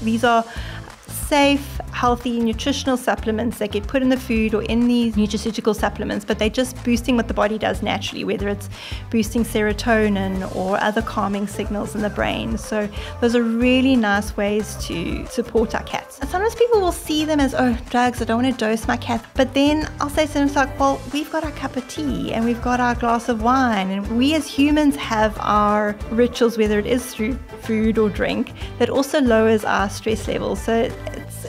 These are safe, healthy, nutritional supplements that get put in the food or in these nutraceutical supplements, but they're just boosting what the body does naturally, whether it's boosting serotonin or other calming signals in the brain. So those are really nice ways to support our cats. And sometimes people will see them as, oh, drugs, I don't want to dose my cat. But then I'll say to them, it's like, well, we've got our cup of tea and we've got our glass of wine, and we as humans have our rituals, whether it is through food or drink, that also lowers our stress levels. So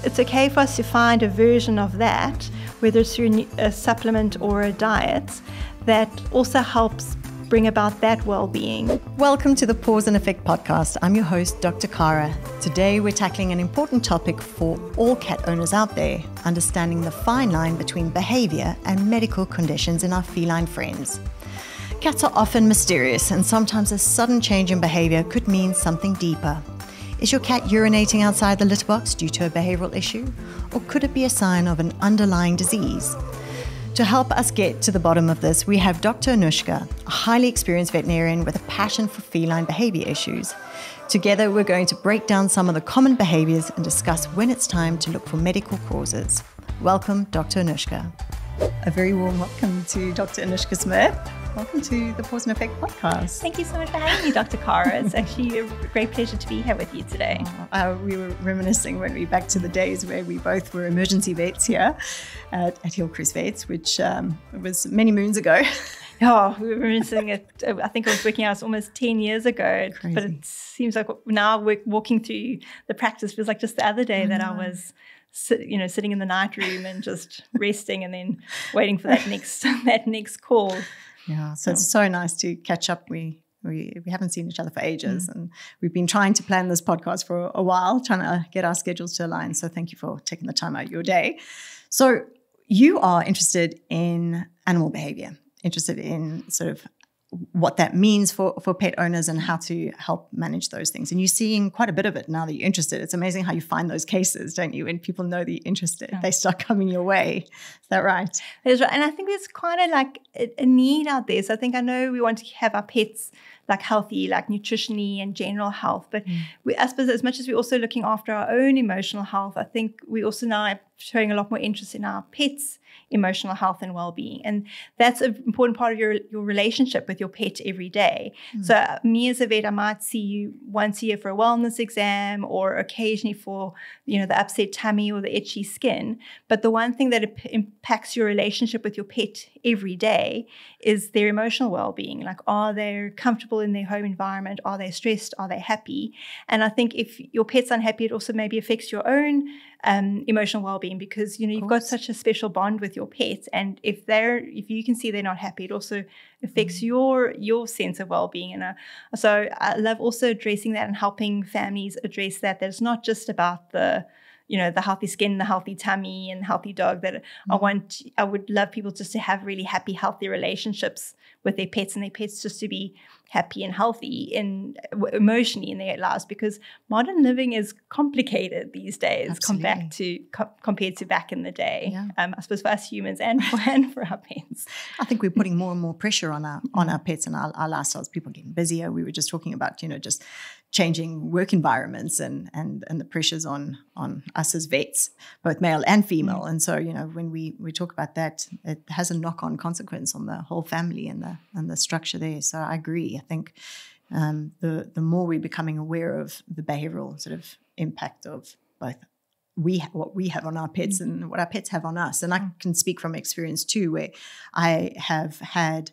it's okay for us to find a version of that, whether it's through a supplement or a diet, that also helps bring about that well-being. Welcome to the Paws Effect Podcast. I'm your host, Dr. Cara. Today we're tackling an important topic for all cat owners out there, understanding the fine line between behavior and medical conditions in our feline friends. Cats are often mysterious, and sometimes a sudden change in behavior could mean something deeper. Is your cat urinating outside the litter box due to a behavioral issue? Or could it be a sign of an underlying disease? To help us get to the bottom of this, we have Dr. Anuschka, a highly experienced veterinarian with a passion for feline behavior issues. Together, we're going to break down some of the common behaviors and discuss when it's time to look for medical causes. Welcome, Dr. Anuschka. A very warm welcome to Dr. Anuschka Smith. Welcome to the Paws Effect Podcast. Thank you so much for having me, Dr. Cara. It's actually a great pleasure to be here with you today. We were reminiscing when we back to the days where we both were emergency vets here at Hillcrest Vets, which was many moons ago. Oh, we were reminiscing it. I think I was working out almost 10 years ago. Crazy. But it seems like now we're walking through the practice. Feels like just the other day that I was sitting in the night room and just resting and then waiting for that next call. Yeah, so it's so nice to catch up. We haven't seen each other for ages, and we've been trying to plan this podcast for a while, trying to get our schedules to align. So thank you for taking the time out of your day. So you are interested in animal behavior, interested in sort of what that means for pet owners and how to help manage those things. And you're seeing quite a bit of it now that you're interested. It's amazing how you find those cases, don't you? When people know that you're interested, they start coming your way. Is that right? That's right. And I think there's kind of like a need out there. So I know we want to have our pets like healthy, like nutritionally and general health. But I suppose as much as we're also looking after our own emotional health, I think we also now are showing a lot more interest in our pets' emotional health and well-being. And that's an important part of your relationship with your pet every day. So me as a vet, I might see you once a year for a wellness exam or occasionally for, the upset tummy or the itchy skin. But the one thing that impacts your relationship with your pet every day is their emotional well-being. Like, are they comfortable in their home environment? Are they stressed? Are they happy? And I think if your pet's unhappy, it also maybe affects your own emotional well-being, because you've got such a special bond with your pet, and if you can see they're not happy, it also affects your sense of well-being. And so I love also addressing that and helping families address that it's not just about the healthy skin, the healthy tummy, and healthy dog. That I would love people just to have really happy, healthy relationships with their pets, and their pets just to be happy and healthy emotionally in their lives, because modern living is complicated these days compared to back in the day. Yeah. I suppose for us humans and for our pets. I think we're putting more and more pressure on our pets and our lifestyles. People are getting busier. We were just talking about just changing work environments and the pressures on us as vets, both male and female. And so, when we talk about that, it has a knock-on consequence on the whole family and the structure there. So I agree. I think the more we're becoming aware of the behavioral sort of impact of both what we have on our pets and what our pets have on us. And I can speak from experience too, where I have had,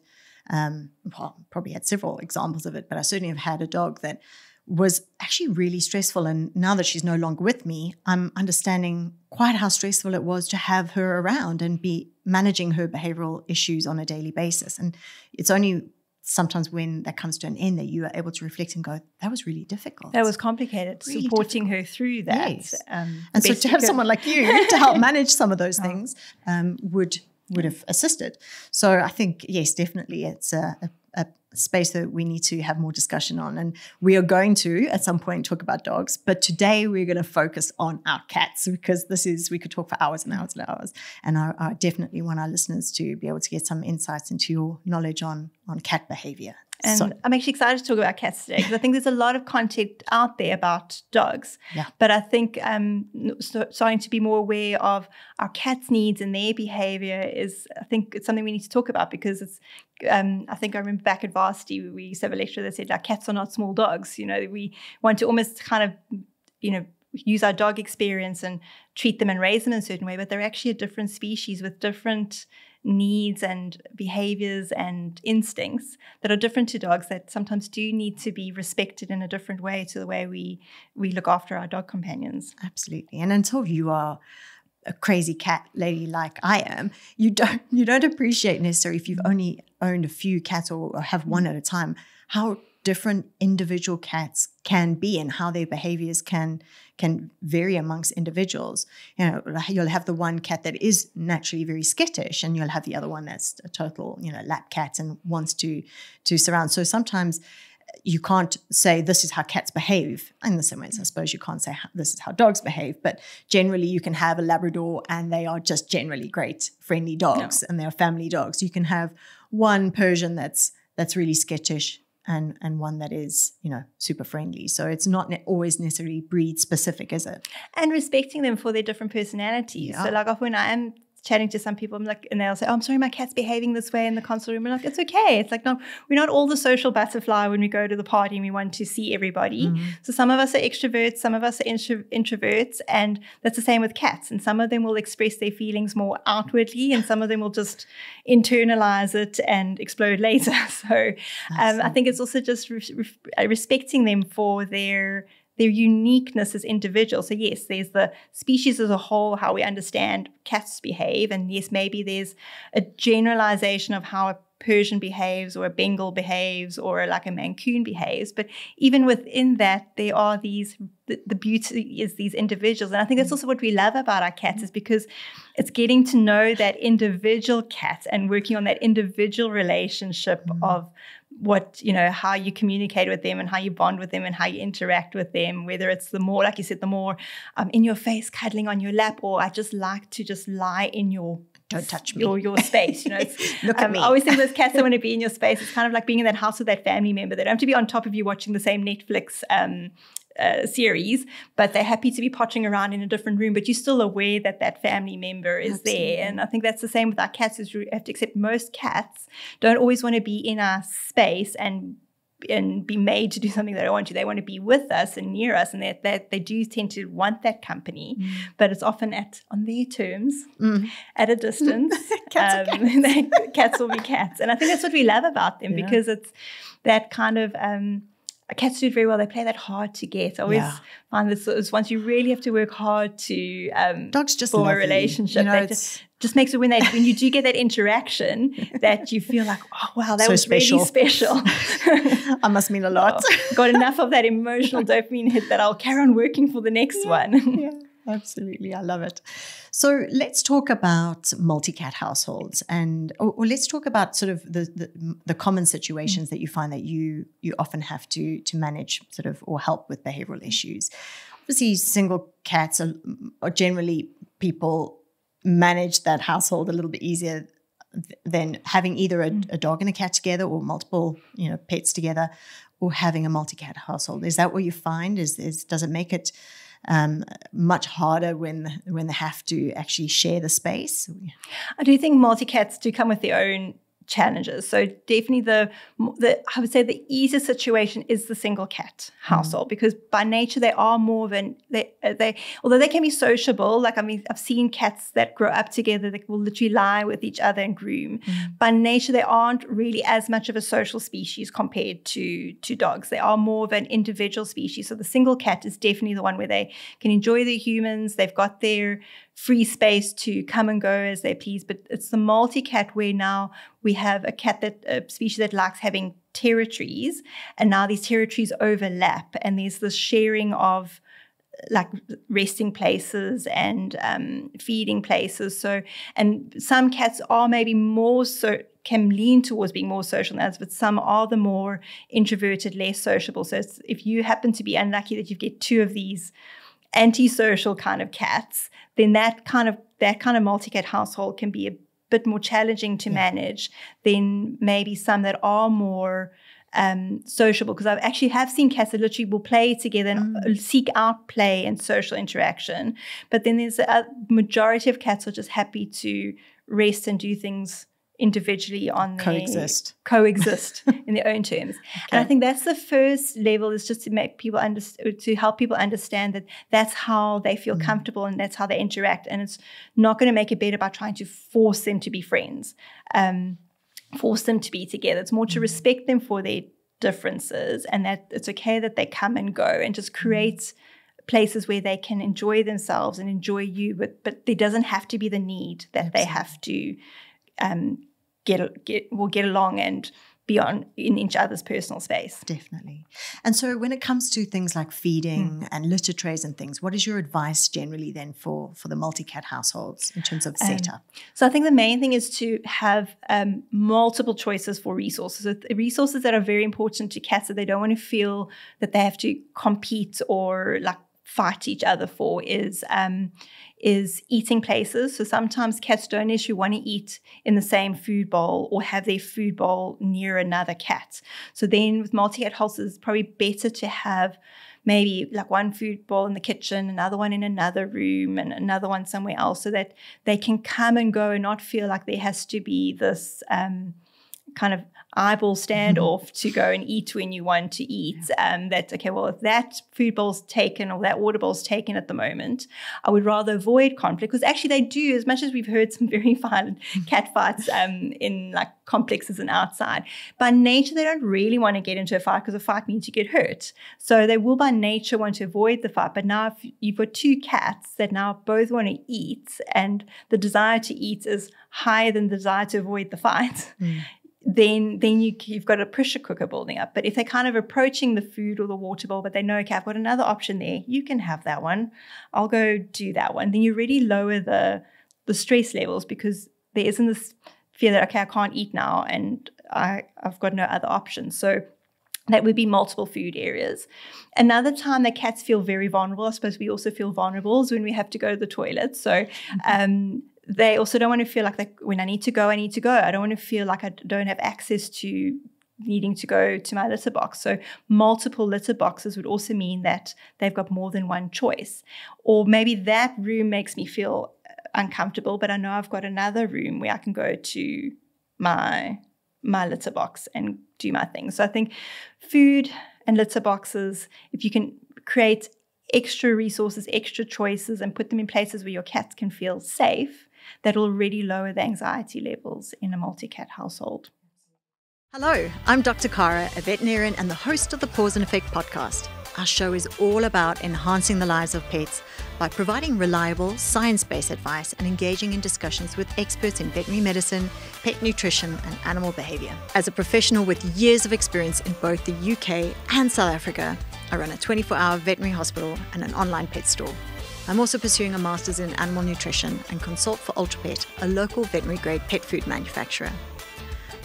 probably had several examples of it, but I certainly have had a dog that was actually really stressful. And now that she's no longer with me, I'm understanding quite how stressful it was to have her around and be managing her behavioral issues on a daily basis. And it's only sometimes when that comes to an end that you are able to reflect and go, that was really difficult. That was complicated, really supporting her through that. Yes. And so to have someone like you to help manage some of those things would have assisted. So I think, yes, definitely it's a space that we need to have more discussion on. And we are going to, at some point, talk about dogs. But today we're going to focus on our cats, because we could talk for hours and hours and hours. And I definitely want our listeners to be able to get some insights into your knowledge on cat behavior. And I'm actually excited to talk about cats today because I think there's a lot of content out there about dogs. Yeah. But I think starting to be more aware of our cats' needs and their behavior I think it's something we need to talk about because it's, I think I remember back at varsity, we used to have a lecturer that said, like, cats are not small dogs. We want to almost kind of, use our dog experience and treat them and raise them in a certain way, but they're actually a different species with different needs and behaviors and instincts that are different to dogs that sometimes do need to be respected in a different way to the way we look after our dog companions. Absolutely. And until you are a crazy cat lady like I am, you don't appreciate necessarily, if you've only owned a few cats or have one at a time, how different individual cats can be and how their behaviors can vary amongst individuals. You'll have the one cat that is naturally very skittish, and you'll have the other one that's a total, lap cat and wants to surround. So sometimes you can't say this is how cats behave. In the same way, I suppose you can't say this is how dogs behave, but generally you can have a Labrador and they are just generally great, friendly dogs, and they're family dogs. You can have one Persian that's really skittish and one that is, super friendly. So it's not always necessarily breed specific, is it? And respecting them for their different personalities. Yeah. So like often when I am chatting to some people, I'm like, and they'll say, "Oh, I'm sorry, my cat's behaving this way in the consult room." I'm like, "It's okay." It's like, no, we're not all the social butterfly when we go to the party and we want to see everybody. Mm-hmm. So some of us are extroverts, some of us are introverts, and that's the same with cats. And some of them will express their feelings more outwardly, and some of them will just internalize it and explode later. So I think it's also just respecting them for their uniqueness as individuals. So yes, there's the species as a whole, how we understand cats behave. And yes, maybe there's a generalization of how a Persian behaves or a Bengal behaves or like a Mancoon behaves. But even within that, there are the beauty is these individuals. And I think that's also what we love about our cats is because it's getting to know that individual cat and working on that individual relationship of what, how you communicate with them and how you bond with them and how you interact with them, whether it's the more, like you said, the more in your face, cuddling on your lap, or I just like to just lie in your, don't touch me, your space. Look at me. I always think those cats that want to be in your space. It's kind of like being in that house with that family member. They don't have to be on top of you watching the same Netflix series, but they're happy to be pottering around in a different room, but you're still aware that family member is Absolutely. There. And I think that's the same with our cats, is we have to accept most cats don't always want to be in our space and be made to do something they don't want to. They want to be with us and near us, and they do tend to want that company, but it's often on their terms, at a distance. Cats will be cats. And I think that's what we love about them, because it's that kind of cats do it very well. They play that hard to get. I always find this is once you really have to work hard to dogs just form a relationship. Just makes it when you do get that interaction that you feel like, oh wow, that was special. Really special. I must mean a lot. Got enough of that emotional dopamine hit that I'll carry on working for the next one. Yeah, absolutely. I love it. So let's talk about multicat households, or let's talk about sort of the common situations that you find that you often have to manage sort of or help with behavioral issues. Obviously, single cats are generally people manage that household a little bit easier than having either a dog and a cat together or multiple pets together, or having a multi-cat household. Is that what you find? Does it make it much harder when they have to actually share the space? I do think multi-cats do come with their own challenges. So definitely I would say the easiest situation is the single cat household, because by nature they are more than although they can be sociable. Like, I mean, I've seen cats that grow up together that will literally lie with each other and groom. By nature, they aren't really as much of a social species compared to dogs. They are more of an individual species. So the single cat is definitely the one where they can enjoy their humans. They've got their free space to come and go as they please. But it's the multi-cat where now we have a species that likes having territories, and now these territories overlap, and there's this sharing of like resting places and feeding places. So, and some cats are maybe more so, can lean towards being more social than others, but some are the more introverted, less sociable. So if you happen to be unlucky that you get two of these antisocial kind of cats, then that kind of multi-cat household can be a bit more challenging to manage than maybe some that are more sociable, because I actually have seen cats that literally will play together and seek out play and social interaction. But then there's a majority of cats are just happy to rest and do things individually on their coexist in their own terms. Okay. And I think that's the first level, is just to make people to help people understand that that's how they feel comfortable and that's how they interact. And it's not going to make it better by trying to force them to be friends, force them to be together. It's more to respect them for their differences, and that it's okay that they come and go, and just create places where they can enjoy themselves and enjoy you. But there doesn't have to be the need that they have to get along and be in each other's personal space. Definitely. And so when it comes to things like feeding and litter trays and things, what is your advice generally then for the multi-cat households in terms of setup? So I think the main thing is to have multiple choices for resources. So resources that are very important to cats, that they don't want to feel that they have to compete or like fight each other for, is eating places. So sometimes cats don't actually want to eat in the same food bowl or have their food bowl near another cat. So then with multi-cat households, it's probably better to have maybe like one food bowl in the kitchen, another one in another room, and another one somewhere else, so that they can come and go and not feel like there has to be this kind of eyeball standoff to go and eat when you want to eat. That, okay, well, if that food bowl's taken or that water bowl's taken at the moment, I would rather avoid conflict, because actually they do, as much as we've heard some very violent cat fights in like complexes and outside, by nature they don't really want to get into a fight, because a fight means you get hurt. So they will by nature want to avoid the fight. But now if you've got two cats that now both want to eat, and the desire to eat is higher than the desire to avoid the fight, then you've got a pressure cooker building up. But if they're kind of approaching the food or the water bowl, but they know, okay, I've got another option there, you can have that one, I'll go do that one, then you really lower the stress levels, because there isn't this fear that, okay, I can't eat now and I've got no other options. So that would be multiple food areas. Another time that cats feel very vulnerable, I suppose we also feel vulnerable, is when we have to go to the toilet. So they also don't want to feel like when I need to go, I need to go. I don't want to feel like I don't have access to needing to go to my litter box. So multiple litter boxes would also mean that they've got more than one choice. Or maybe that room makes me feel uncomfortable, but I know I've got another room where I can go to my litter box and do my thing. So I think food and litter boxes, if you can create extra resources, extra choices, and put them in places where your cats can feel safe, that will really lower the anxiety levels in a multi-cat household. Hello, I'm Dr Cara, a veterinarian and the host of the Paws Effect Podcast. Our show is all about enhancing the lives of pets by providing reliable, science-based advice and engaging in discussions with experts in veterinary medicine, pet nutrition, and animal behavior. As a professional with years of experience in both the UK and South Africa, I run a 24-hour veterinary hospital and an online pet store. I'm also pursuing a master's in animal nutrition and consult for UltraPet, a local veterinary-grade pet food manufacturer.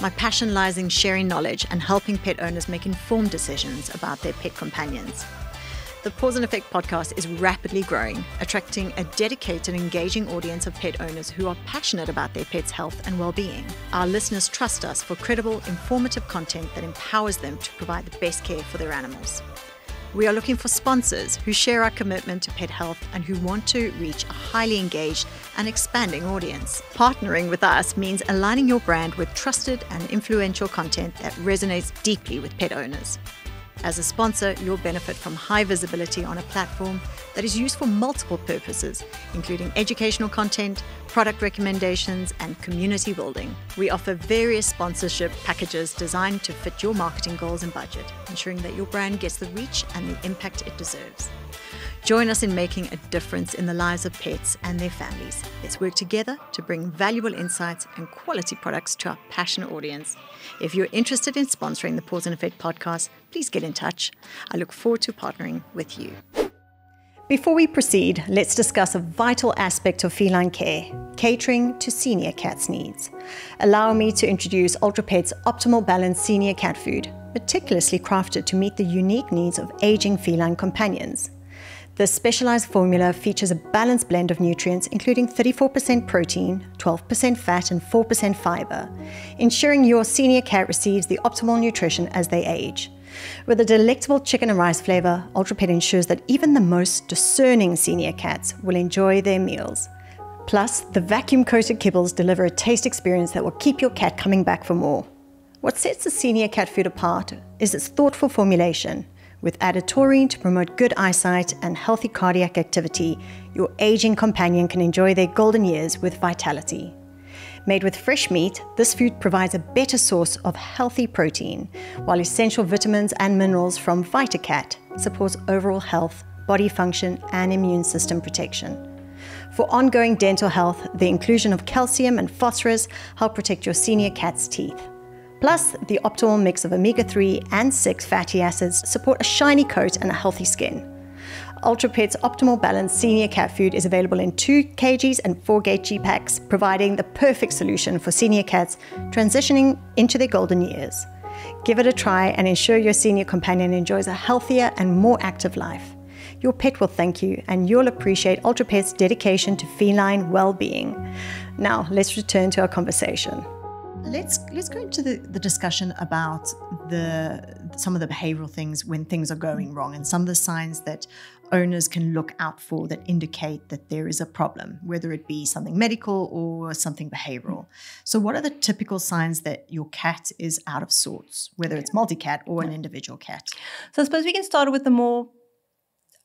My passion lies in sharing knowledge and helping pet owners make informed decisions about their pet companions. The Paws Effect podcast is rapidly growing, attracting a dedicated and engaging audience of pet owners who are passionate about their pets' health and well-being. Our listeners trust us for credible, informative content that empowers them to provide the best care for their animals. We are looking for sponsors who share our commitment to pet health and who want to reach a highly engaged and expanding audience. Partnering with us means aligning your brand with trusted and influential content that resonates deeply with pet owners. As a sponsor, you'll benefit from high visibility on a platform that is used for multiple purposes, including educational content, product recommendations, and community building. We offer various sponsorship packages designed to fit your marketing goals and budget, ensuring that your brand gets the reach and the impact it deserves. Join us in making a difference in the lives of pets and their families. Let's work together to bring valuable insights and quality products to our passionate audience. If you're interested in sponsoring the Paws Effect podcast, please get in touch. I look forward to partnering with you. Before we proceed, let's discuss a vital aspect of feline care, catering to senior cats' needs. Allow me to introduce UltraPet's Optimal Balance Senior Cat Food, meticulously crafted to meet the unique needs of aging feline companions. This specialized formula features a balanced blend of nutrients, including 34% protein, 12% fat, and 4% fiber, ensuring your senior cat receives the optimal nutrition as they age. With a delectable chicken and rice flavor, UltraPet ensures that even the most discerning senior cats will enjoy their meals. Plus, the vacuum-coated kibbles deliver a taste experience that will keep your cat coming back for more. What sets the senior cat food apart is its thoughtful formulation. With added taurine to promote good eyesight and healthy cardiac activity, your aging companion can enjoy their golden years with vitality. Made with fresh meat, this food provides a better source of healthy protein, while essential vitamins and minerals from VitaCat supports overall health, body function, and immune system protection. For ongoing dental health, the inclusion of calcium and phosphorus help protect your senior cat's teeth. Plus, the optimal mix of omega-3 and 6 fatty acids support a shiny coat and a healthy skin. UltraPet's Optimal Balance Senior Cat Food is available in 2 kgs and 4 kg packs, providing the perfect solution for senior cats transitioning into their golden years. Give it a try and ensure your senior companion enjoys a healthier and more active life. Your pet will thank you, and you'll appreciate UltraPet's dedication to feline well-being. Now, let's return to our conversation. Let's go into the discussion about some of the behavioral things when things are going wrong, and some of the signs that owners can look out for that indicate that there is a problem, whether it be something medical or something behavioral. So what are the typical signs that your cat is out of sorts, whether it's multicat or an individual cat? So I suppose we can start with the more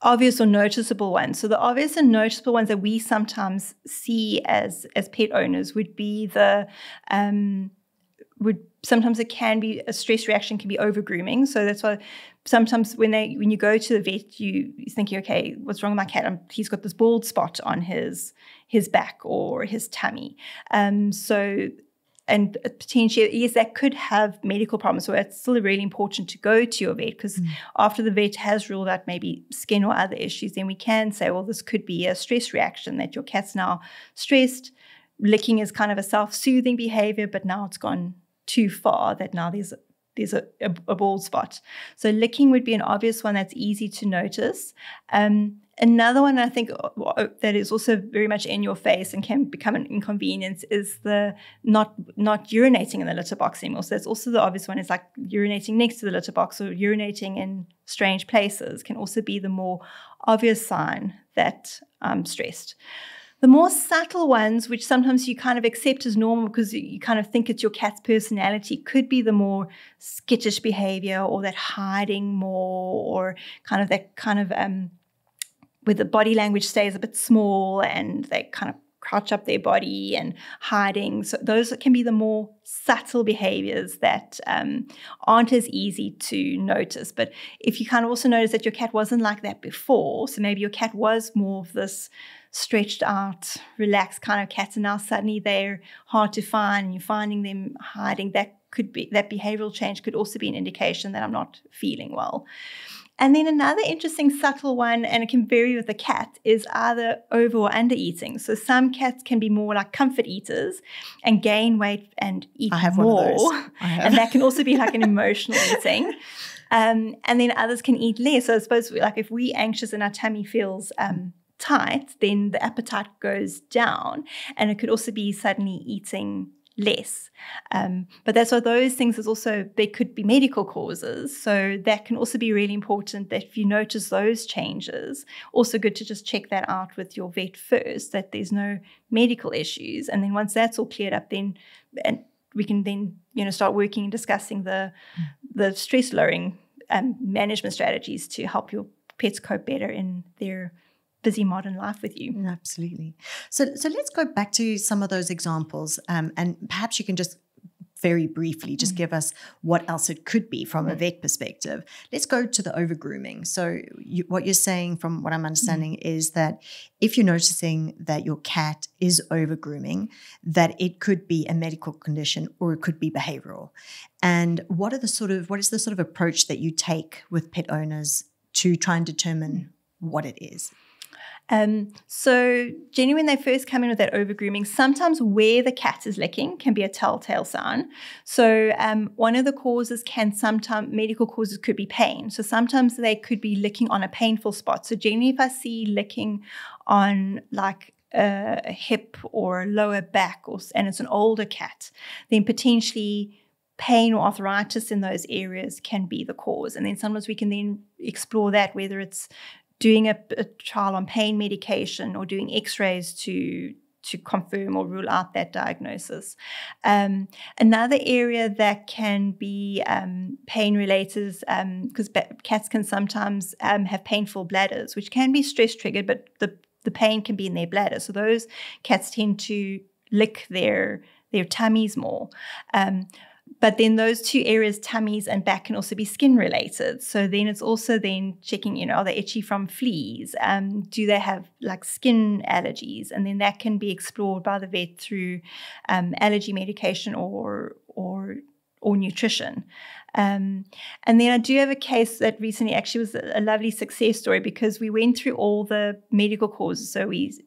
obvious or noticeable ones. So the obvious and noticeable ones that we sometimes see as pet owners would be sometimes it can be a stress reaction, can be over grooming. So that's why sometimes when you go to the vet, you're thinking, okay, what's wrong with my cat? He's got this bald spot on his back or his tummy. And potentially, yes, that could have medical problems. So it's still really important to go to your vet, because after the vet has ruled out maybe skin or other issues, then we can say, well, this could be a stress reaction, that your cat's now stressed. Licking is kind of a self-soothing behavior, but now it's gone too far that now there's a bald spot. So licking would be an obvious one that's easy to notice. Another one I think that is also very much in your face and can become an inconvenience is the not urinating in the litter box anymore. So that's also the obvious one, is like urinating next to the litter box or urinating in strange places can also be the more obvious sign that I'm stressed. The more subtle ones, which sometimes you kind of accept as normal because you kind of think it's your cat's personality, could be the more skittish behavior, or that hiding more, or kind of that kind of where the body language stays a bit small and they kind of crouch up their body and hiding. So those can be the more subtle behaviors that aren't as easy to notice. But if you kind of also notice that your cat wasn't like that before, so maybe your cat was more of this stretched out, relaxed kind of cat, and now suddenly they're hard to find and you're finding them hiding, that behavioral change could also be an indication that I'm not feeling well. And then another interesting subtle one, and it can vary with the cat, is either over or under eating. So some cats can be more like comfort eaters and gain weight and eat more. I have one of those. And that can also be like an emotional eating. And then others can eat less. So I suppose like if we're anxious and our tummy feels tight, then the appetite goes down, and it could also be suddenly eating less. But that's why those things is also, they could be medical causes. So that can also be really important, that if you notice those changes, also good to just check that out with your vet first, that there's no medical issues. And then once that's all cleared up, then we can then, start working and discussing the stress lowering management strategies to help your pets cope better in their busy modern life with you. Absolutely. So let's go back to some of those examples, and perhaps you can just very briefly just give us what else it could be from a vet perspective. Let's go to the over grooming. So what you're saying, from what I'm understanding, is that if you're noticing that your cat is over grooming, that it could be a medical condition or it could be behavioral. And what is the sort of approach that you take with pet owners to try and determine what it is? So generally when they first come in with that over-grooming, sometimes where the cat is licking can be a telltale sign. So one of the causes medical causes could be pain. So sometimes they could be licking on a painful spot. So generally if I see licking on like a hip or a lower back, and it's an older cat, then potentially pain or arthritis in those areas can be the cause. And then sometimes we can then explore that, whether it's doing a trial on pain medication or doing x-rays to confirm or rule out that diagnosis. Another area that can be pain related, because cats can sometimes have painful bladders, which can be stress triggered, but the pain can be in their bladder. So those cats tend to lick their tummies more. But then those two areas, tummies and back, can also be skin related. So then it's also then checking, are they itchy from fleas? Do they have like skin allergies? And then that can be explored by the vet through allergy medication or nutrition. And then I do have a case that recently actually was a lovely success story, because we went through all the medical causes. So we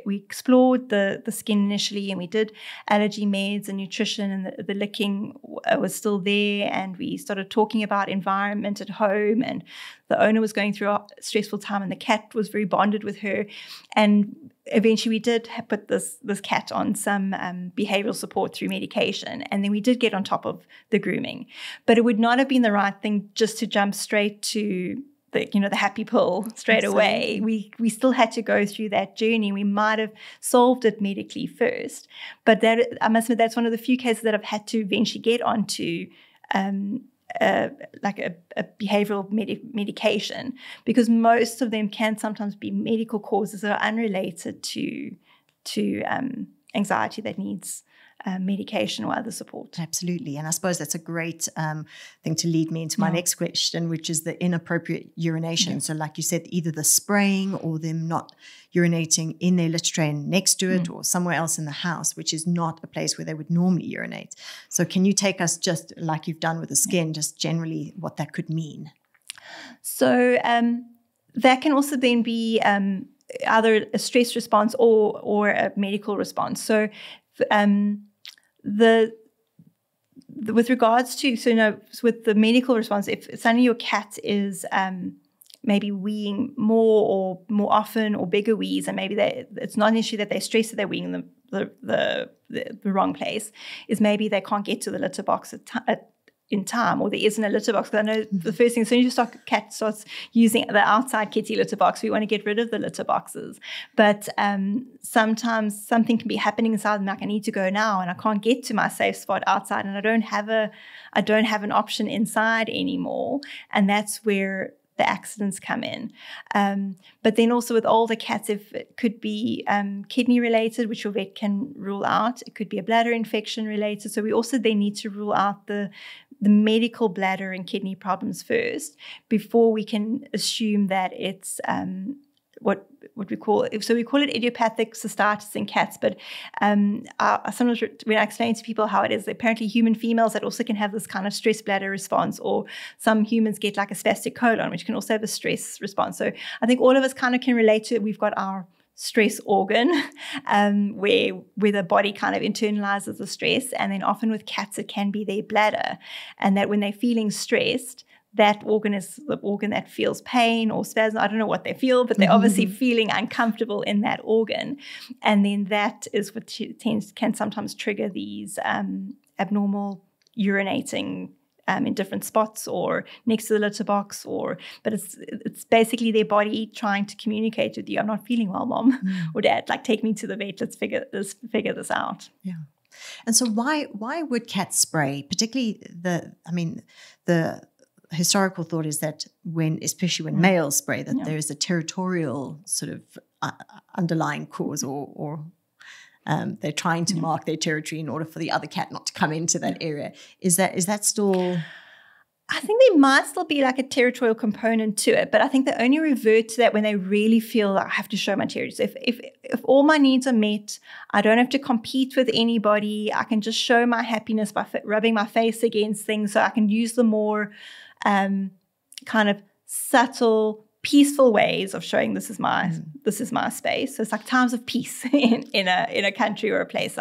explored the skin initially, and we did allergy meds and nutrition, and the licking was still there, and we started talking about environment at home, and the owner was going through a stressful time, and the cat was very bonded with her, and eventually we did put this cat on some behavioral support through medication, and then we did get on top of the grooming. But it would not have been the right thing just to jump straight to the happy pill straight away. We still had to go through that journey. We might have solved it medically first, but that, I must admit, that's one of the few cases that I've had to eventually get onto like a behavioral medication, because most of them can sometimes be medical causes that are unrelated to anxiety that needs medication or other support. Absolutely. And I suppose that's a great thing to lead me into my next question, which is the inappropriate urination. So like you said, either the spraying or them not urinating in their litter tray next to it or somewhere else in the house, which is not a place where they would normally urinate. So can you take us, just like you've done with the skin, just generally what that could mean? So that can also then be either a stress response or a medical response. So with regards to, with the medical response, if suddenly your cat is maybe weeing more or more often, or bigger wees, and maybe it's not an issue that they're stressed that they're weeing the wrong place, is maybe they can't get to the litter box in time, or there isn't a litter box. Because I know the first thing, as soon as your cat starts using the outside kitty litter box, we want to get rid of the litter boxes. But sometimes something can be happening inside, and like, I need to go now, and I can't get to my safe spot outside, and I don't have an option inside anymore, and that's where the accidents come in. But then also with older cats, if it could be kidney related, which your vet can rule out, it could be a bladder infection related. So we also then need to rule out the medical bladder and kidney problems first, before we can assume that it's what we call it. So we call it idiopathic cystitis in cats, but sometimes when I explain to people how it is, apparently human females that also can have this kind of stress bladder response, or some humans get like a spastic colon, which can also have a stress response. So I think all of us kind of can relate to it. We've got our stress organ where the body kind of internalizes the stress, and then often with cats it can be their bladder, and that when they're feeling stressed, that organ is the organ that feels pain or spasm. I don't know what they feel, but they're obviously feeling uncomfortable in that organ, and then that is what can sometimes trigger these abnormal urinating in different spots or next to the litter box, but it's basically their body trying to communicate with you. I'm not feeling well, Mom or Dad. Like, take me to the vet. Let's figure this out. Yeah. And so why would cats spray? Particularly the historical thought is that especially when males spray, that there is a territorial sort of underlying cause, or they're trying to mark their territory in order for the other cat not to come into that area. Is that still? I think there might still be like a territorial component to it, but I think they only revert to that when they really feel like I have to show my territory. So if all my needs are met, I don't have to compete with anybody. I can just show my happiness by rubbing my face against things. So I can use the more kind of subtle peaceful ways of showing this is my space. So it's like times of peace in a country or a place.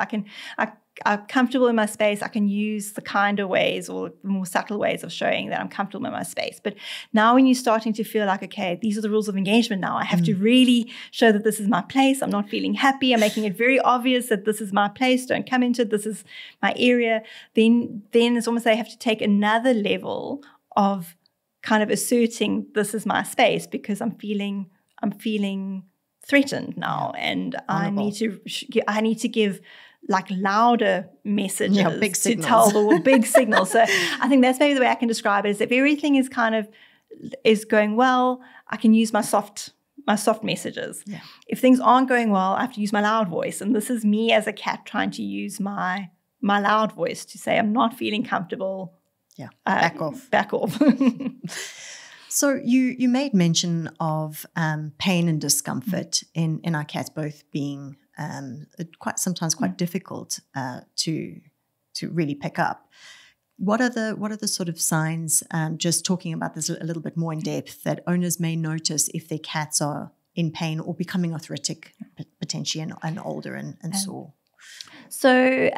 I'm comfortable in my space. I can use the kinder ways or the more subtle ways of showing that I'm comfortable in my space. But now when you're starting to feel like, okay, these are the rules of engagement now, I have to really show that this is my place. I'm not feeling happy. I'm making it very obvious that this is my place. Don't come into it. This is my area. Then it's almost they have to take another level of kind of asserting this is my space because I'm feeling threatened now, and I need to give like louder messages big to signals. tell the big signals. So I think that's maybe the way I can describe it, is if everything is going well, I can use my soft messages. Yeah. If things aren't going well, I have to use my loud voice. And this is me as a cat trying to use my loud voice to say, I'm not feeling comfortable. Yeah, back off. So you made mention of pain and discomfort in our cats both being sometimes quite difficult to really pick up. What are the sort of signs, just talking about this a little bit more in depth, that owners may notice if their cats are in pain or becoming arthritic potentially and older and sore? So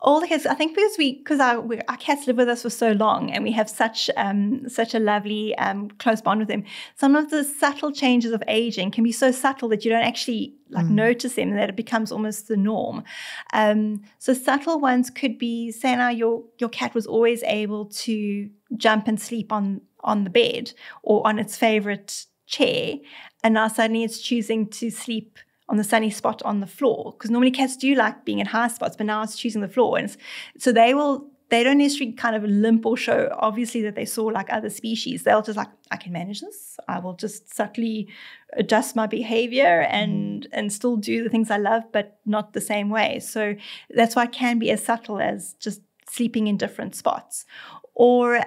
all the cats, I think because our cats live with us for so long and we have such a lovely close bond with them, some of the subtle changes of aging can be so subtle that you don't actually notice them, that it becomes almost the norm. So subtle ones could be, say now your cat was always able to jump and sleep on the bed or on its favorite chair, and now suddenly it's choosing to sleep on the sunny spot on the floor, because normally cats do like being in high spots, but now it's choosing the floor. And so they don't necessarily kind of limp or show obviously that they saw like other species. They'll just like, I can manage this. I will just subtly adjust my behavior and still do the things I love, but not the same way. So that's why it can be as subtle as just sleeping in different spots. Or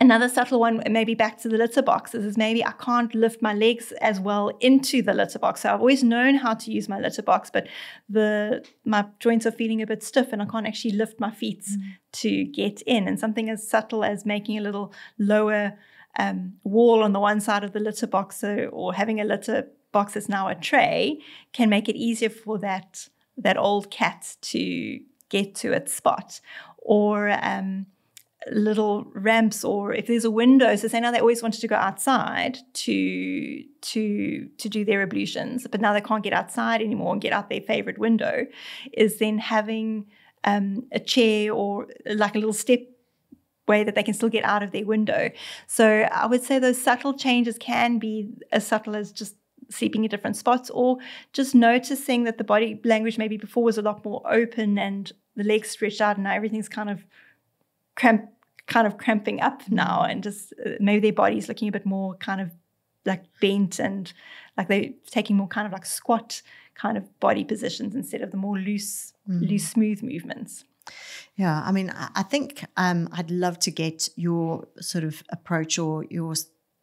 another subtle one, maybe back to the litter boxes, is maybe I can't lift my legs as well into the litter box. So I've always known how to use my litter box, but my joints are feeling a bit stiff and I can't actually lift my feet to get in. And something as subtle as making a little lower wall on the one side of the litter box, or having a litter box that's now a tray, can make it easier for that old cat to get to its spot. Or little ramps, or if there's a window, so say now they always wanted to go outside to do their ablutions, but now they can't get outside anymore and get out their favorite window, is then having a chair or like a little step way that they can still get out of their window. So I would say those subtle changes can be as subtle as just sleeping at different spots, or just noticing that the body language maybe before was a lot more open and the legs stretched out, and now everything's kind of cramping up now, and just maybe their body's looking a bit more kind of like bent, and like they're taking more kind of like squat kind of body positions instead of the more loose, smooth movements. Yeah, I mean, I think I'd love to get your sort of approach or your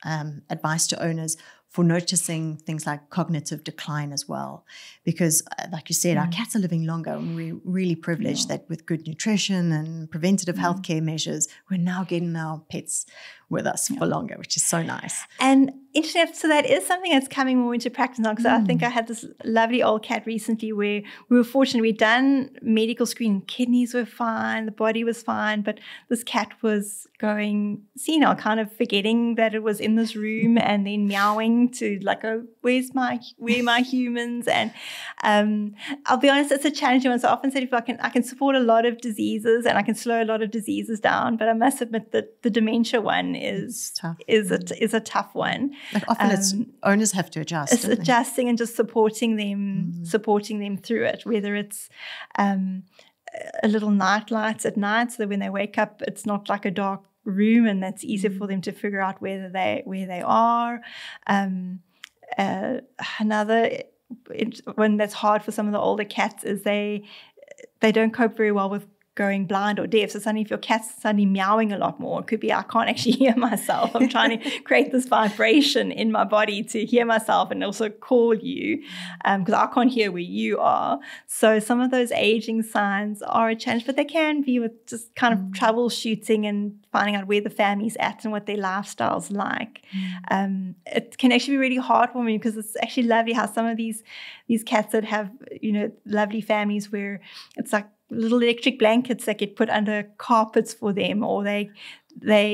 advice to owners for noticing things like cognitive decline as well. Because like you said, our cats are living longer, and we're really privileged that with good nutrition and preventative healthcare measures, we're now getting our pets with us for longer, which is so nice. And interesting, so that is something that's coming more into practice now, because I think I had this lovely old cat recently where we were fortunate. We'd done medical screening, kidneys were fine, the body was fine, but this cat was going senile, kind of forgetting that it was in this room and then meowing to like, oh, where are my humans? And I'll be honest, it's a challenging one. So I often say to people, I can support a lot of diseases and I can slow a lot of diseases down, but I must admit that the dementia one is tough. is a tough one. Like often owners have to adjust. It's adjusting and just supporting them through it, whether it's a little night lights at night so that when they wake up, it's not like a dark room, and that's easier for them to figure out where they are. Another one that's hard for some of the older cats is they don't cope very well with going blind or deaf. So suddenly if your cat's suddenly meowing a lot more, it could be I can't actually hear myself. I'm trying to create this vibration in my body to hear myself and also call you because I can't hear where you are. So some of those aging signs are a challenge, but they can be with just kind of troubleshooting and finding out where the family's at and what their lifestyle's like. It can actually be really hard for me because it's actually lovely how some of these cats that have, lovely families where it's like little electric blankets that get put under carpets for them, or the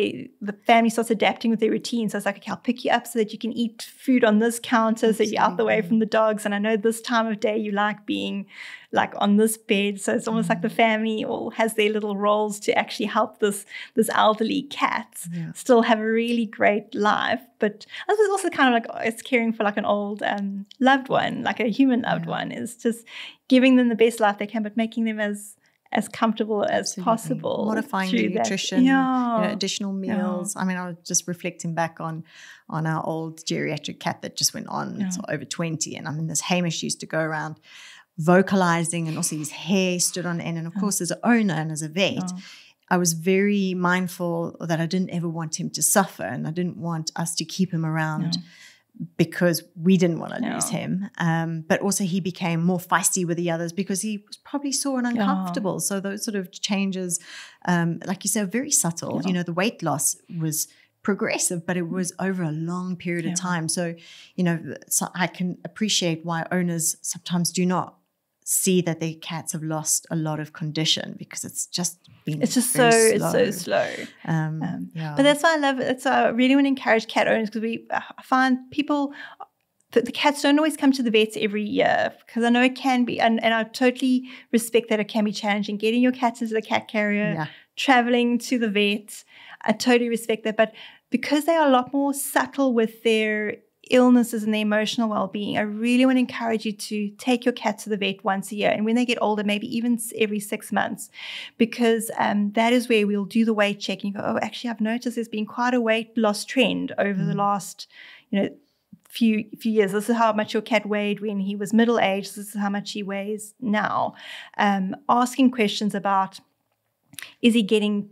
family starts adapting with their routine. So it's like, okay, I'll pick you up so that you can eat food on this counter so you're out the way from the dogs. And I know this time of day you like being like on this bed. So it's almost like the family all has their little roles to actually help this elderly cat still have a really great life. But I suppose also kind of like it's caring for like an old loved one, like a human loved one, is just giving them the best life they can, but making them as comfortable as possible. Modifying the nutrition, additional meals. I mean, I was just reflecting back on our old geriatric cat that just went on over 20. And I mean, this Hamish used to go around vocalizing, and also his hair stood on end. And of course, as an owner and as a vet, I was very mindful that I didn't ever want him to suffer, and I didn't want us to keep him around because we didn't want to lose him. But also he became more feisty with the others because he was probably sore and uncomfortable. So those sort of changes, like you said, very subtle. The weight loss was progressive, but it was over a long period of time. So, so I can appreciate why owners sometimes do not see that their cats have lost a lot of condition because it's just so slow. But that's why I love it. I really want to encourage cat owners because I find people that the cats don't always come to the vets every year because I know it can be, and I totally respect that it can be challenging getting your cats into the cat carrier, traveling to the vet. I totally respect that, but because they are a lot more subtle with their illnesses and their emotional well-being, I really want to encourage you to take your cat to the vet once a year, and when they get older, maybe even every 6 months, because that is where we'll do the weight check and you go, oh, actually I've noticed there's been quite a weight loss trend over the last few years. This is how much your cat weighed when he was middle-aged. This is how much he weighs now. Asking questions about, is he getting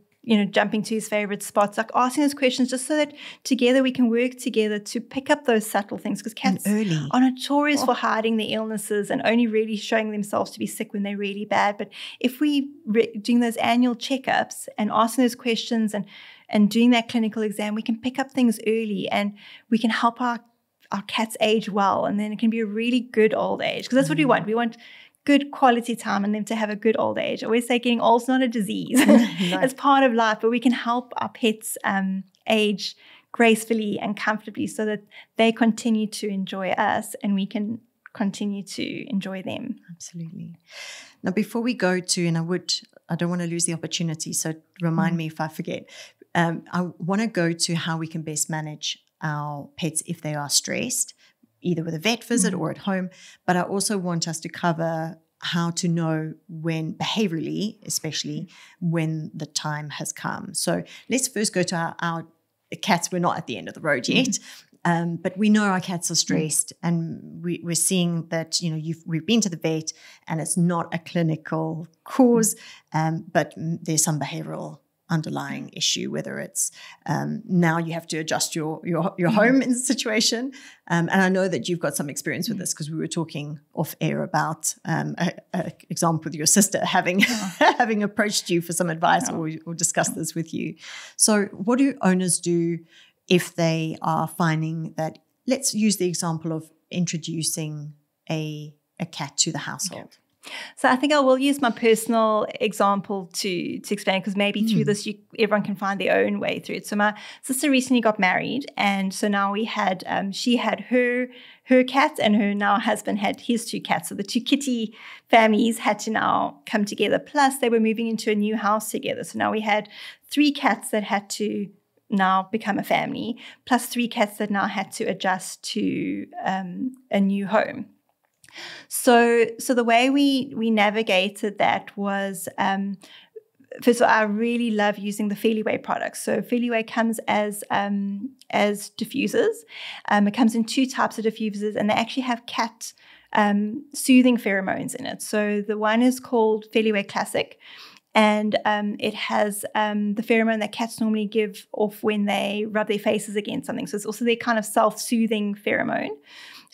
jumping to his favorite spots, like asking those questions just so that together we can work together to pick up those subtle things, because cats are notorious for hiding their illnesses and only really showing themselves to be sick when they're really bad. But if we doing those annual checkups and asking those questions and doing that clinical exam, we can pick up things early and we can help our cats age well, and then it can be a really good old age, because that's what we want. We want good quality time and them to have a good old age. I always say getting old is not a disease. It's part of life, but we can help our pets age gracefully and comfortably so that they continue to enjoy us and we can continue to enjoy them. Absolutely. Now, before we go to, and I don't want to lose the opportunity, so remind me if I forget. I want to go to how we can best manage our pets if they are stressed, either with a vet visit or at home. But I also want us to cover how to know when, behaviorally, especially when the time has come. So let's first go to our cats. We're not at the end of the road yet, but we know our cats are stressed, and we're seeing that, we've been to the vet and it's not a clinical cause, but there's some behavioral underlying issue, whether it's now you have to adjust your home in the situation. And I know that you've got some experience with this because we were talking off air about an example with your sister having approached you for some advice or discussed this with you. So what do owners do if they are finding that, let's use the example of introducing a cat to the household? Okay. So I think I will use my personal example to explain, because maybe through this everyone can find their own way through it. So my sister recently got married, and so now we had she had her cat, and her now husband had his 2 cats. So the 2 kitty families had to now come together. Plus they were moving into a new house together. So now we had 3 cats that had to now become a family, plus 3 cats that now had to adjust to a new home. So the way we navigated that was, first of all, I really love using the Feliway products. So Feliway comes as diffusers. It comes in 2 types of diffusers, and they actually have cat soothing pheromones in it. So the one is called Feliway Classic, And it has the pheromone that cats normally give off when they rub their faces against something. So it's also their kind of self-soothing pheromone.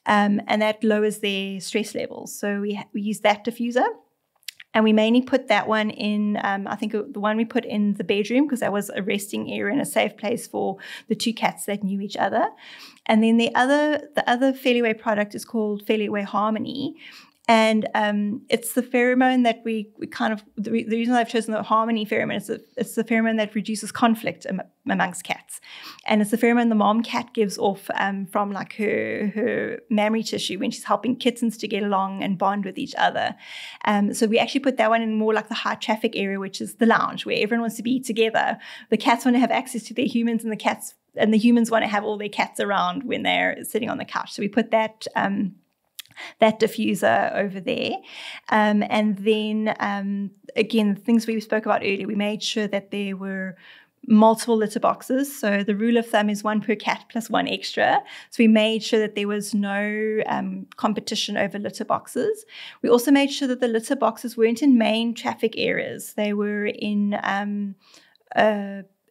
And that lowers their stress levels. So we use that diffuser. And we mainly put that one in, I think the one we put in the bedroom, because that was a resting area and a safe place for the two cats that knew each other. And then the other Fairly product is called Fairly Harmony. And it's the pheromone that we kind of, the reason I've chosen the Harmony pheromone is it's the pheromone that reduces conflict amongst cats. And it's the pheromone the mom cat gives off from like her mammary tissue when she's helping kittens to get along and bond with each other. So we actually put that one in more like the high traffic area, which is the lounge, where everyone wants to be together. The cats want to have access to their humans, and the humans want to have all their cats around when they're sitting on the couch. So we put that diffuser over there. And then, again, the things we spoke about earlier, we made sure that there were multiple litter boxes. So the rule of thumb is 1 per cat plus 1 extra. So we made sure that there was no competition over litter boxes. We also made sure that the litter boxes weren't in main traffic areas. They were in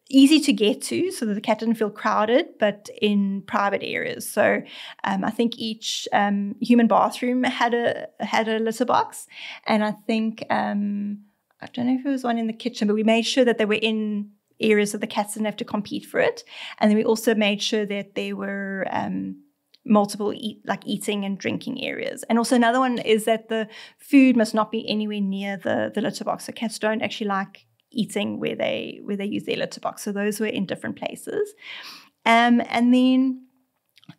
easy to get to, so that the cat didn't feel crowded, but in private areas. So I think each human bathroom had a litter box, and I think I don't know if it was one in the kitchen, but we made sure that they were in areas that the cats didn't have to compete for it. And then we also made sure that there were multiple eating and drinking areas. And also another one is that the food must not be anywhere near the litter box. So cats don't actually like eating where they use their litter box. So those were in different places. And then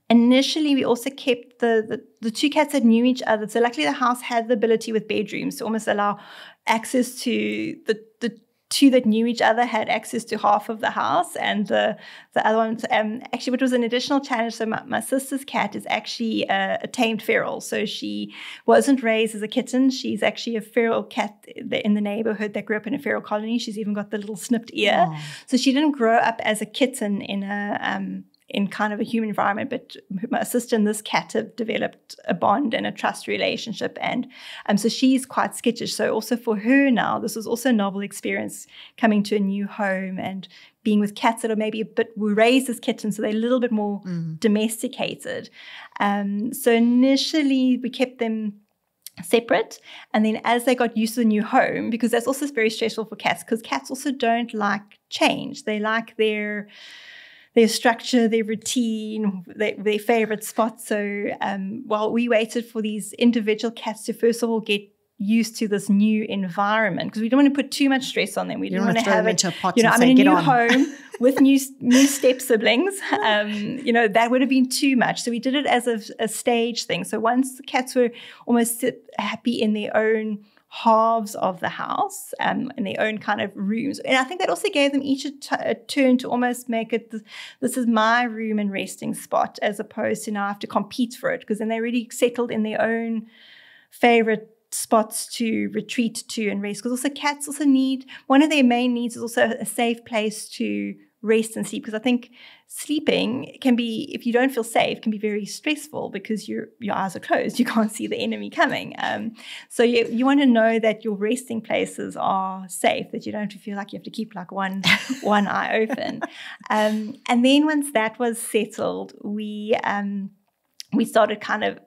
initially we also kept the two cats that knew each other. So luckily the house had the ability with bedrooms to almost allow access to the two that knew each other had access to half of the house, and the other ones, actually, what was an additional challenge. So my sister's cat is actually a tamed feral. So she wasn't raised as a kitten. She's actually a feral cat in the neighborhood that grew up in a feral colony. She's even got the little snipped ear. Oh. So she didn't grow up as a kitten in kind of a human environment, but my sister and this cat have developed a bond and a trust relationship. And so she's quite skittish. So also for her now, this was also a novel experience coming to a new home and being with cats that are maybe were raised as kittens, so they're a little bit more domesticated. So initially we kept them separate, and then as they got used to the new home, because that's also very stressful for cats, because cats also don't like change. They like their structure, their routine, their favorite spots. So while we waited for these individual cats to first of all get used to this new environment, because we don't want to put too much stress on them. We don't want to have it, I'm in a new home with new step siblings. That would have been too much. So we did it as a stage thing. So once the cats were almost happy in their own halves of the house in their own kind of rooms. And I think that also gave them each a turn to almost make it, this is my room and resting spot, as opposed to now I have to compete for it, because then they're really settled in their own favorite spots to retreat to and rest. Because also cats also need, one of their main needs is also a safe place to rest and sleep, because I think sleeping can be, if you don't feel safe, can be very stressful because your eyes are closed, you can't see the enemy coming. So you want to know that your resting places are safe, that you don't have to feel like you have to keep like one eye open. And then once that was settled, we started kind of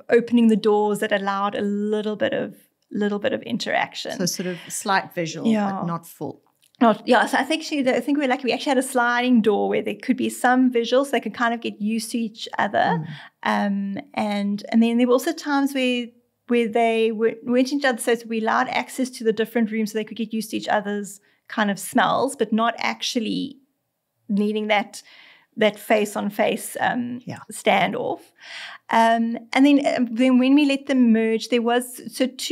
opening the doors that allowed a little bit of interaction. So sort of slight visual, but not full. So I think we were lucky. We actually had a sliding door where there could be some visuals, so they could kind of get used to each other. And then there were also times where they weren't each other, so we allowed access to the different rooms so they could get used to each other's kind of smells, but not actually needing that face-on-face standoff. And then when we let them merge, there was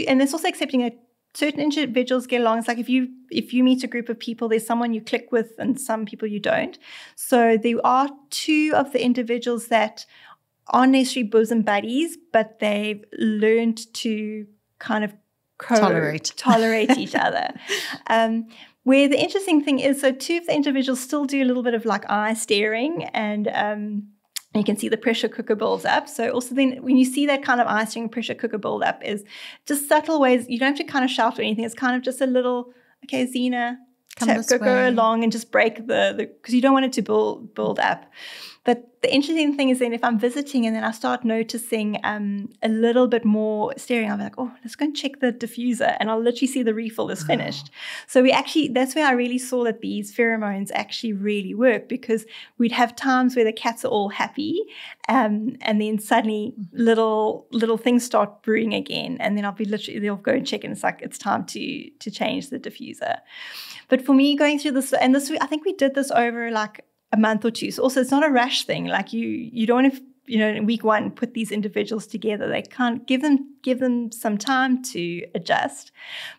and it's also accepting that certain individuals get along. It's like if you meet a group of people, there's someone you click with and some people you don't. So there are two of the individuals that aren't necessarily bosom buddies, but they've learned to kind of tolerate each other. Where the interesting thing is, so two of the individuals still do a little bit of like eye staring, and You can see the pressure cooker builds up. So also then when you see that kind of icing pressure cooker build up is just subtle ways. You don't have to kind of shout or anything. It's kind of just a little, okay, Zena, go along and just break because you don't want it to build up. But the interesting thing is then if I'm visiting and then I start noticing a little bit more staring, I'm like, oh, let's go and check the diffuser, and I'll literally see the refill is finished. So that's where I really saw that these pheromones actually really work, because we'd have times where the cats are all happy, and then suddenly little things start brewing again, and then they'll go and check, and it's like it's time to change the diffuser. But for me, going through this, and this, I think we did this over like a month or two. So also it's not a rush thing. Like you don't want to, in week one, put these individuals together. They can't give them some time to adjust.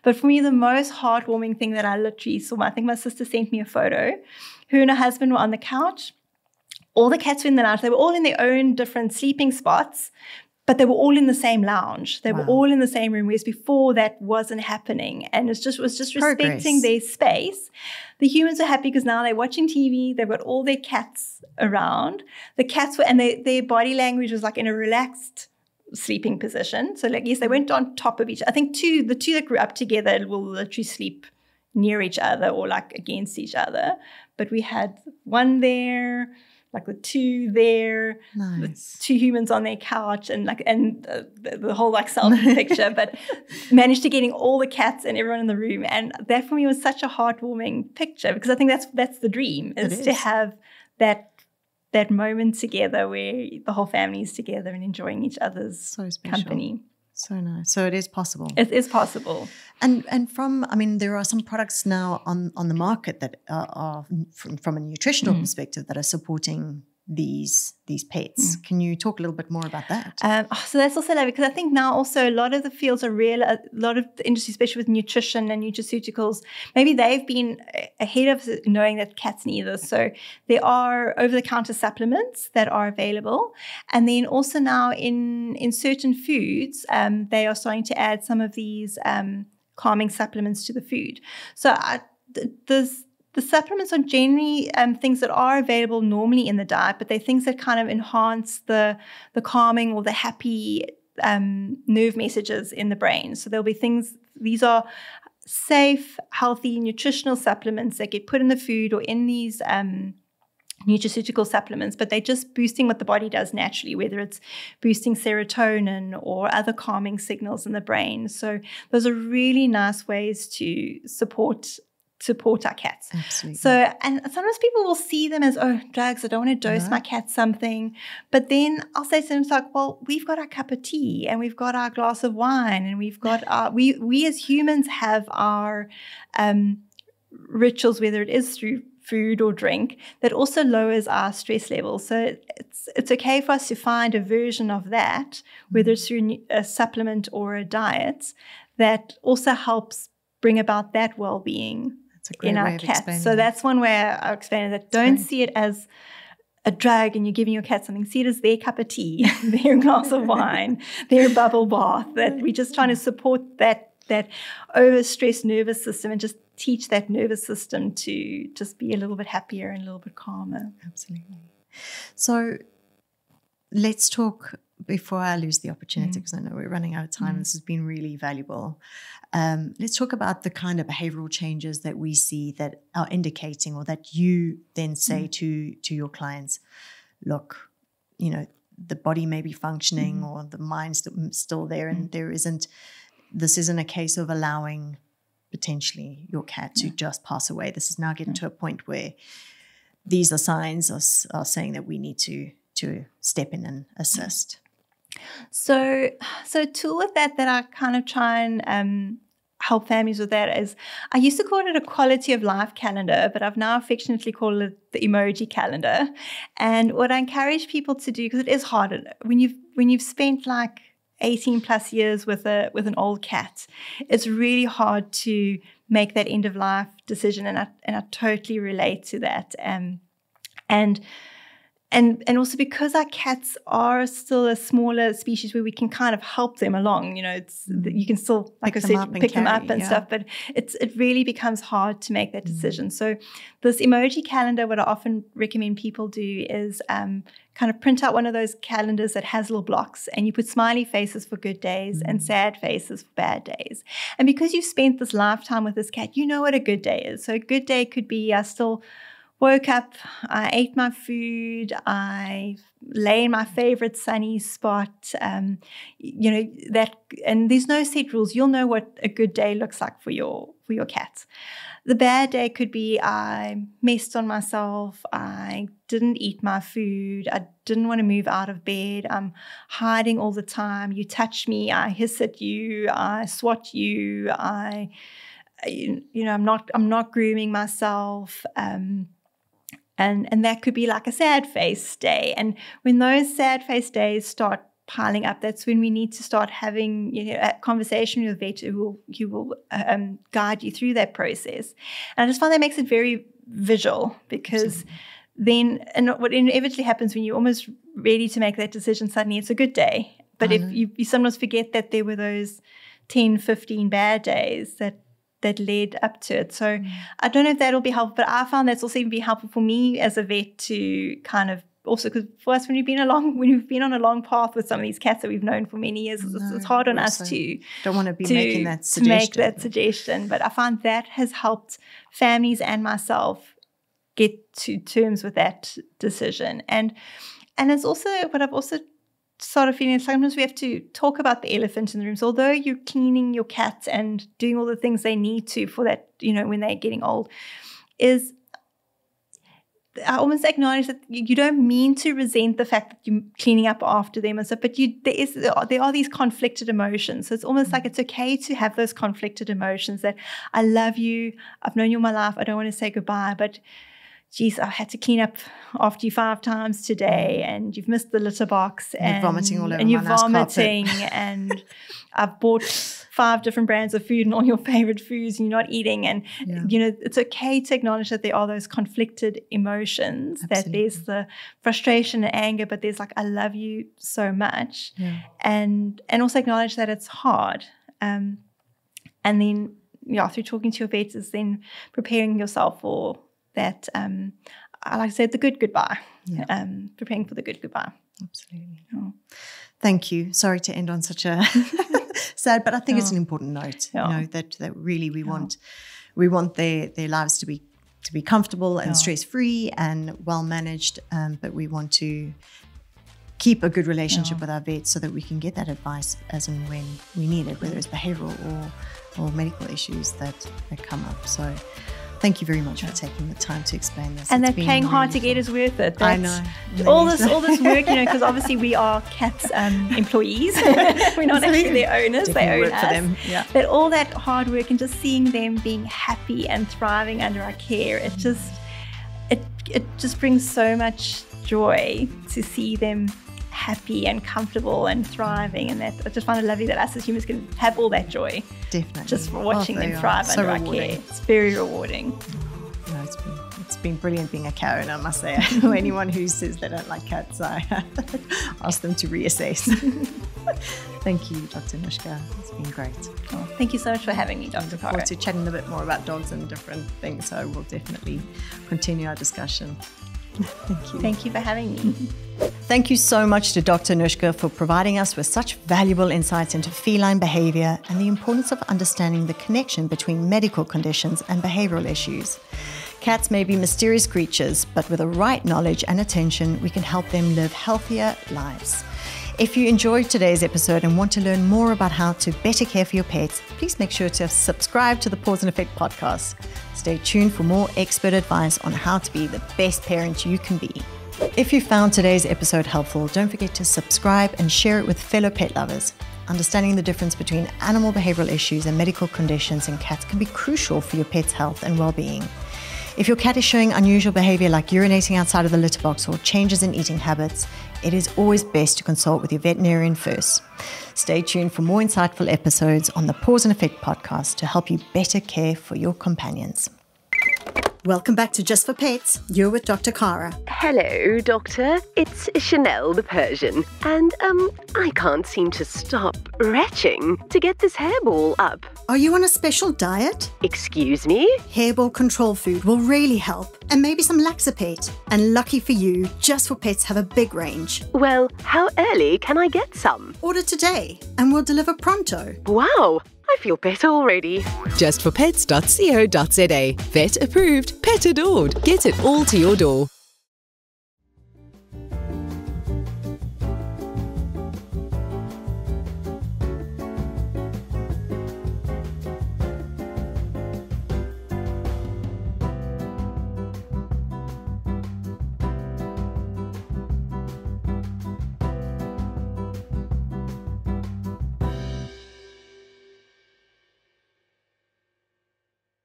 But for me, the most heartwarming thing that I literally saw, I think my sister sent me a photo. Her and her husband were on the couch. All the cats were in the lounge. They were all in their own different sleeping spots, but they were all in the same lounge. They were all in the same room, whereas before that wasn't happening. And it was just respecting their space. The humans are happy because now they're watching TV. They've got all their cats around. The cats were, and their body language was like in a relaxed sleeping position. So like, yes, they went on top of each. I think the two that grew up together will literally sleep near each other or like against each other. But we had one there, like the two there, the two humans on their couch, and the whole like selfie picture, but managed to getting all the cats and everyone in the room. And that for me was such a heartwarming picture, because I think that's the dream, is to have that moment together where the whole family is together and enjoying each other's company. So nice. So it is possible. It is possible. And there are some products now on the market that are from a nutritional perspective that are supporting these pets. Can you talk a little bit more about that? So that's also lovely, because I think now also a lot of the fields are a lot of the industry, especially with nutrition and nutraceuticals, maybe they've been ahead of knowing that cats need this. So there are over-the-counter supplements that are available. And then also now in certain foods, they are starting to add some of these calming supplements to the food. So the supplements are generally things that are available normally in the diet, but they're things that kind of enhance the calming or the happy nerve messages in the brain. So there'll be these are safe, healthy, nutritional supplements that get put in the food or in these nutraceutical supplements, but they're just boosting what the body does naturally, whether it's boosting serotonin or other calming signals in the brain. So those are really nice ways to support our cats. Absolutely. So, and sometimes people will see them as, oh, drugs, I don't want to dose my cat something. But then I'll say to them, it's like, well, we've got our cup of tea and we've got our glass of wine and we've got we as humans have our rituals, whether it is through food or drink, that also lowers our stress levels. So it's okay for us to find a version of that, whether it's through a supplement or a diet, that also helps bring about that well-being in our cats. So that's one way I explain that. Don't see it as a drug and you're giving your cat something. See it as their cup of tea, their glass of wine, their bubble bath. That we're just trying to support that overstressed nervous system and just teach that nervous system to just be a little bit happier and a little bit calmer. Absolutely. So let's talk, before I lose the opportunity, because I know we're running out of time. This has been really valuable. Let's talk about the kind of behavioral changes that we see that are indicating, or that you then say to your clients, look, the body may be functioning or the mind's still there, and this isn't a case of allowing potentially your cat to just pass away. This is now getting to a point where these are signs are saying that we need to step in and assist. So a tool with that I kind of try and help families with that is, I used to call it a quality of life calendar, but I've now affectionately called it the Emoji calendar. And what I encourage people to do, because it is hard when you've spent like 18 plus years with an old cat, it's really hard to make that end of life decision, and I totally relate to that. And And also because our cats are still a smaller species where we can kind of help them along, you can still, like I said, pick them up and stuff, but it really becomes hard to make that decision. So this emoji calendar, what I often recommend people do is kind of print out one of those calendars that has little blocks, and you put smiley faces for good days and sad faces for bad days. And because you've spent this lifetime with this cat, you know what a good day is. So a good day could be I still woke up, I ate my food, I lay in my favorite sunny spot, that, and there's no set rules. You'll know what a good day looks like for your cat. The bad day could be I messed on myself, I didn't eat my food, I didn't want to move out of bed, I'm hiding all the time, you touch me, I hiss at you, I swat you, I'm not grooming myself, and that could be like a sad face day. And when those sad face days start piling up, that's when we need to start having a conversation with a vet who will guide you through that process. And I just find that makes it very visual, because then, and what inevitably happens when you're almost ready to make that decision, suddenly it's a good day. But if you sometimes forget that there were those 10, 15 bad days that led up to it. So I don't know if that'll be helpful, but I found that's also even be helpful for me as a vet to kind of also, because for us, when we've been on a long path with some of these cats that we've known for many years, it's hard on us to don't want to be making that suggestion. But I find that has helped families and myself get to terms with that decision. And it's also what I've also sort of feeling, sometimes we have to talk about the elephant in the room. So although you're cleaning your cats and doing all the things they need to for that, when they're getting old, is I almost acknowledge that you don't mean to resent the fact that you're cleaning up after them and stuff, but there are these conflicted emotions. So it's almost like it's okay to have those conflicted emotions that I love you, I've known you all my life, I don't want to say goodbye, but geez, I had to clean up after you 5 times today, and you've missed the litter box, and you're vomiting all over and you're my nice vomiting, and I've bought 5 different brands of food and all your favorite foods, and you're not eating, and it's okay to acknowledge that there are those conflicted emotions. Absolutely. That there's the frustration and anger, but there's like I love you so much, and also acknowledge that it's hard, and then through talking to your vets is then preparing yourself for that, I like to say, the good goodbye, preparing for the good goodbye. Absolutely. Oh. Thank you. Sorry to end on such a sad, but I think it's an important note. That really we want their lives to be comfortable and stress free and well managed, but we want to keep a good relationship with our vets so that we can get that advice as and when we need it, whether it's behavioral or medical issues that come up. So thank you very much for taking the time to explain this. And that paying hard to get is worth it. I know. All this work, because obviously we are cats' employees. We're not actually their owners. They own us. For them. Yeah. But all that hard work and just seeing them being happy and thriving under our care, it just brings so much joy to see them happy and comfortable and thriving, and that I just find it lovely that us as humans can have all that joy. Definitely. Just for watching them thrive under our care. It's very rewarding. It's been brilliant being a cat owner, I must say. Anyone who says they don't like cats, I ask them to reassess. Thank you, Dr. Anuschka. It's been great. Oh, thank you so much for having me, Dr. Cara. Look forward to chatting a bit more about dogs and different things, so we'll definitely continue our discussion. Thank you. Thank you for having me. Thank you so much to Dr. Anuschka for providing us with such valuable insights into feline behavior and the importance of understanding the connection between medical conditions and behavioral issues. Cats may be mysterious creatures, but with the right knowledge and attention, we can help them live healthier lives. If you enjoyed today's episode and want to learn more about how to better care for your pets, please make sure to subscribe to the Paws Effect Podcast. Stay tuned for more expert advice on how to be the best parent you can be. If you found today's episode helpful, don't forget to subscribe and share it with fellow pet lovers. Understanding the difference between animal behavioral issues and medical conditions in cats can be crucial for your pet's health and well-being. If your cat is showing unusual behavior like urinating outside of the litter box or changes in eating habits, it is always best to consult with your veterinarian first. Stay tuned for more insightful episodes on the Paws Effect podcast to help you better care for your companions. Welcome back to Just for Pets. You're with Dr. Cara. Hello, Doctor. It's Chanel the Persian. And, I can't seem to stop retching to get this hairball up. Are you on a special diet? Excuse me? Hairball control food will really help. And maybe some Laxapet. And lucky for you, Just for Pets have a big range. Well, how early can I get some? Order today and we'll deliver pronto. Wow, I feel better already. Justforpets.co.za. Vet approved, pet adored. Get it all to your door.